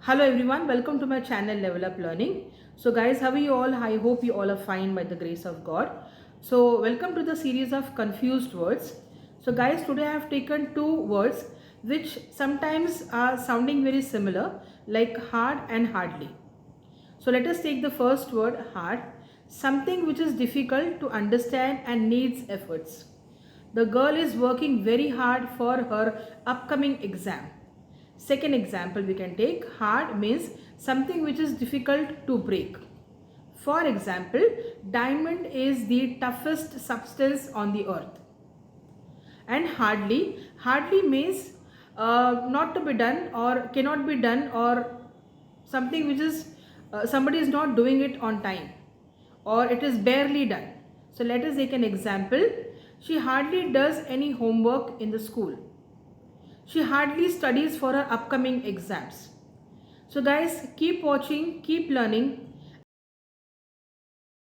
Hello everyone, welcome to my channel Level Up Learning. So guys, how are you all? I hope you all are fine by the grace of God. So welcome to the series of confused words. So guys, today I have taken two words which sometimes are sounding very similar, like hard and hardly. So let us take the first word, hard, something which is difficult to understand and needs efforts. The girl is working very hard for her upcoming exam. Second example we can take, hard means something which is difficult to break. For example, diamond is the toughest substance on the earth. And hardly means not to be done or cannot be done, or something which is somebody is not doing it on time, or it is barely done. So let us take an example. She hardly does any homework in the school. She hardly studies for her upcoming exams. So guys, keep watching, keep learning.